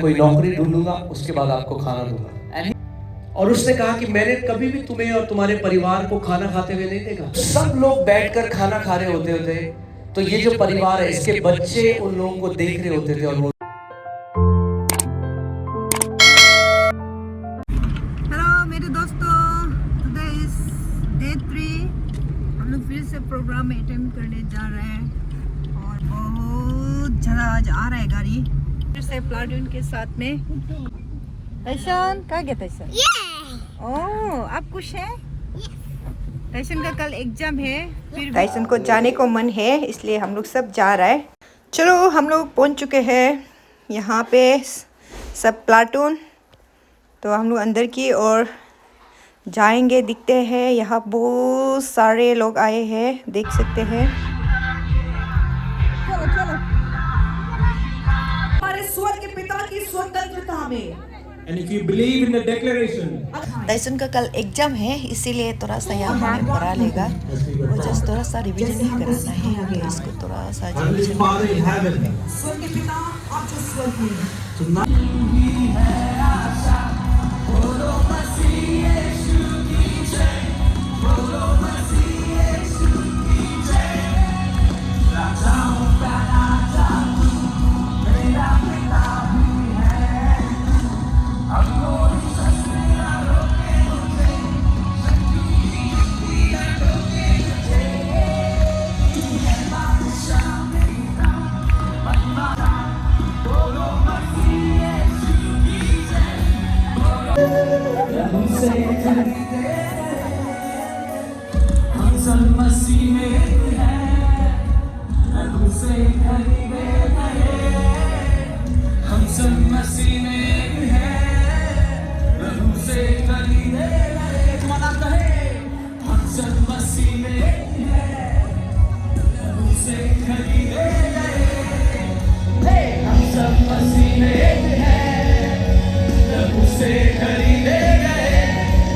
कोई नौकरी ढूंढूंगा, उसके बाद आपको खाना दूंगा। और उसने कहा कि मैंने कभी भी तुम्हें और तुम्हारे परिवार को खाना खाते हुए नहीं देखा। सब लोग बैठकर खाना खा रहे होते थे, तो ये जो परिवार है इसके बच्चे उन लोगों को देख रहे होते थे और वो हेलो मेरे दोस्तों, टुडे इज डे 3। हम लोग फिर से प्रोग्राम अटेंड करने जा रहे हैं और बहुत ज़्यादा आज आ रहा है गाड़ी फिर से प्लाटून के साथ में। तैशन कहाँ गया तैशन? ओह, आप खुश हैं? तैशन का कल एग्जाम है, फिर तैशन को जाने को मन है इसलिए हम लोग सब जा रहा है। चलो हम लोग पहुंच चुके हैं यहाँ पे सब प्लाटून, तो हम लोग अंदर की ओर जाएंगे। दिखते हैं यहाँ बहुत सारे लोग आए हैं, देख सकते हैं। चलो चलो, हमारे स्वर्ग के पिता की स्वतंत्रता में। And if you believe in the declaration, तैसन का कल एग्जाम है इसीलिए थोड़ा सा यहाँ हमें पढ़ा लेगा। वो जस्ट थोड़ा सा रिवीजन ही कराना है, इसको थोड़ा सा Heavenly Father in heaven, स्वर्ग के पिता आप जो स्वर्ग में हैं।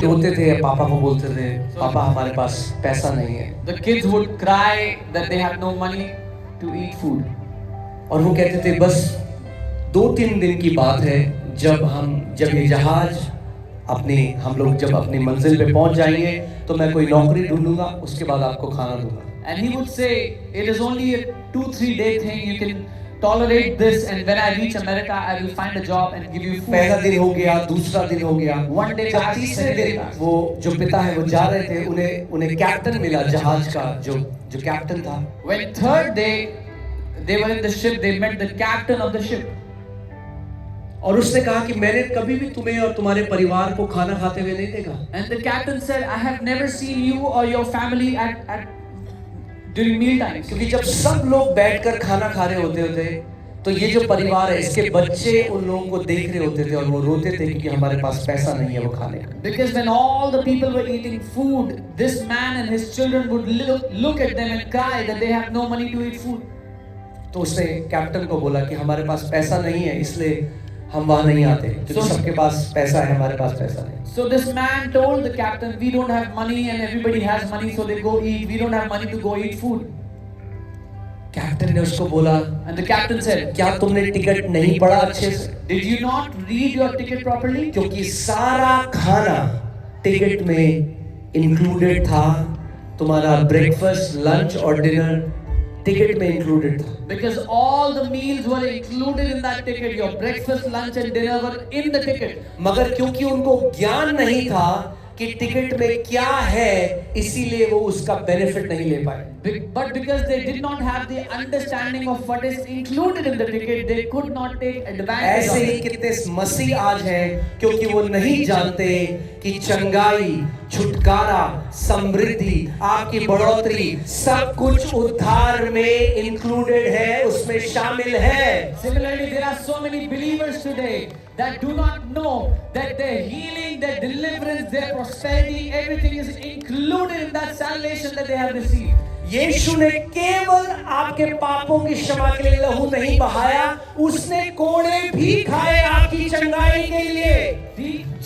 होते थे, पापा को बोलते थे पापा हमारे पास पैसा नहीं है। The kids would cry that they have no money to eat food. और वो कहते थे बस 2-3 दिन की बात है, जब ये जहाज हम लोग जब अपनी मंजिल पे पहुंच जाएंगे तो मैं कोई नौकरी ढूंढूंगा, उसके बाद आपको खाना दूंगा। And he would say, it is only a 2-3 day thing, you can tolerate this, and when I reach America I will find a job and give you food. पहला दिन हो गया, दूसरा दिन हो गया, One day जब passed, तीसरे second day दिन passed. वो जो पिता है वो जा रहे थे, उन्हें कैप्टन मिला जहाज का, जो कैप्टन था। When third day they were in the ship, they met the captain of the ship. और उसने कहा कि मैंने कभी भी तुम्हें और तुम्हारे परिवार को खाना खाते हुए नहीं देखा। And the captain said, I have never seen you or your family at during meal times. क्योंकि जब सब लोग बैठकर खाना खा रहे होते तो ये जो परिवार है इसके बच्चे उन लोगों को देख रहे होते थे और वो रोते थे क्योंकि हमारे पास पैसा नहीं है वो खाने का। Because when all the people were eating food, this man and his children would look at them and cry that they have no money to eat food. तो उसने कैप्टन को बोला कि हमारे पास पैसा नहीं है इसलिए हम वहाँ नहीं आते, क्योंकि सबके पास पैसा है, हमारे पास पैसा नहीं। So this man told the captain, we don't have money and everybody has money, so they go eat. We don't have money to go eat food. Captain ने उसको बोला, And the captain said, क्या तुमने ticket नहीं पढ़ा अच्छे से? did you not read your ticket properly? क्योंकि सारा खाना टिकट में इंक्लूडेड था, तुम्हारा ब्रेकफास्ट, लंच और डिनर टिकट में इंक्लूडेड था। Because all the meals were included in that ticket. Your breakfast, lunch and dinner were in the ticket. मगर क्योंकि उनको ज्ञान नहीं था कि टिकट में क्या है, इसीलिए वो उसका बेनिफिट नहीं ले पाए। But because they did not have the understanding of what is included in the ticket, they could not take advantage ऐसे of ही it. कितने मसीह आज हैं क्योंकि वो नहीं जानते कि चंगाई, छुटकारा, समृद्धि, आपकी बढ़ोतरी सब कुछ उद्धार में इंक्लूडेड है, उसमें शामिल है। Similarly, there are so many believers today that do not know that their healing, their deliverance, their prosperity, everything is included in that salvation that they have received. यीशु ने केवल आपके पापों की क्षमा के लिए लहू नहीं बहाया, उसने कोड़े भी खाए आपकी चंगाई के लिए।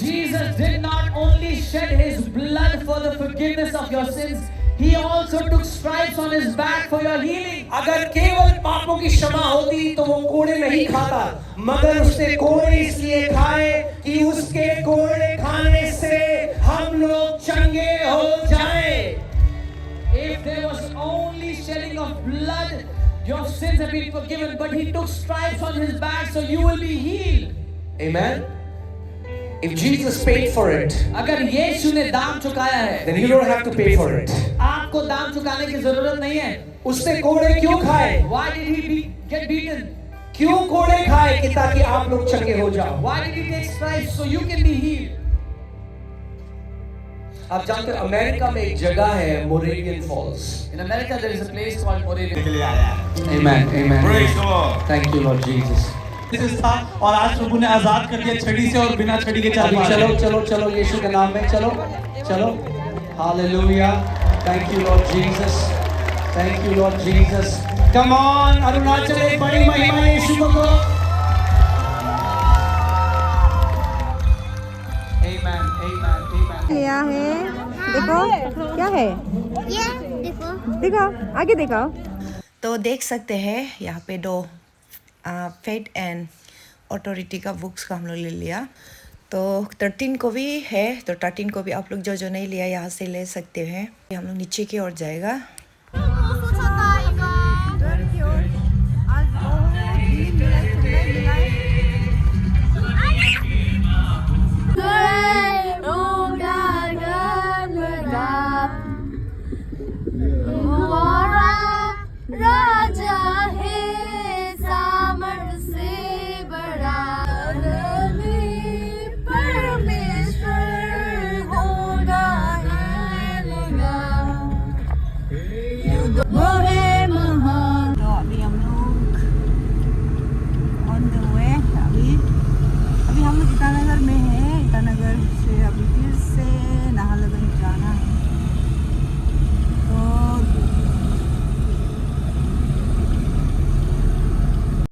Jesus did not only shed his blood for the forgiveness of your sins, He also took stripes on his back for your healing. अगर केवल पापों की क्षमा होती तो वो कोड़े नहीं खाता, मगर उसने कोड़े इसलिए खाए कि उसके कोड़े खाने से हम लोग चंगे हो जाएं। If there was only shedding of blood, your sins have been forgiven, but he took stripes on his back so you will be healed. Amen. If Jesus paid for it, अगर यीशु ने दाम चुकाया है, then you don't have to pay for it. आपको दाम चुकाने की जरूरत नहीं है. उसने कोड़े क्यों खाए? Why did he get beaten? क्यों कोड़े खाए? कि ताकि आप लोग चंगे हो जाओ। Why did he take stripes so you can be healed? आप जानते हो अमेरिका में एक जगह है मोरेवियन false. In America there is a place called Moravian. के लिए आया है। Amen, amen. Praise the Lord. Thank you Lord Jesus। था और आज प्रभु ने आजाद कर दिया छड़ी से और बिना छड़ी के चल अभी पा चलो रहे हैं। चलो चलो यीशु के नाम में चलो चलो। Hallelujah. Thank you Lord Jesus. Thank you Lord Jesus. Come on Arunachal एक बड़ी महिमा यीशु को दो। आमेन आमेन आमेन। लिया है, देखो क्या है, ये देखो देखो आगे देखो। तो देख सकते हैं यहाँ पे दो फेथ एंड ऑथोरिटी का बुक्स का हम लोग ले लिया। तो 13 को भी है, तो 13 को भी आप लोग जो नहीं लिया यहाँ से ले सकते हैं। हम लोग नीचे की ओर जाएगा। राजा है सामर्थ से बड़ा, परमेश्वर होगा वो है महान। तो अभी हम लोग ऑन द वे, अभी हम लोग ईटानगर में हैं। ईटानगर से अभी फिर से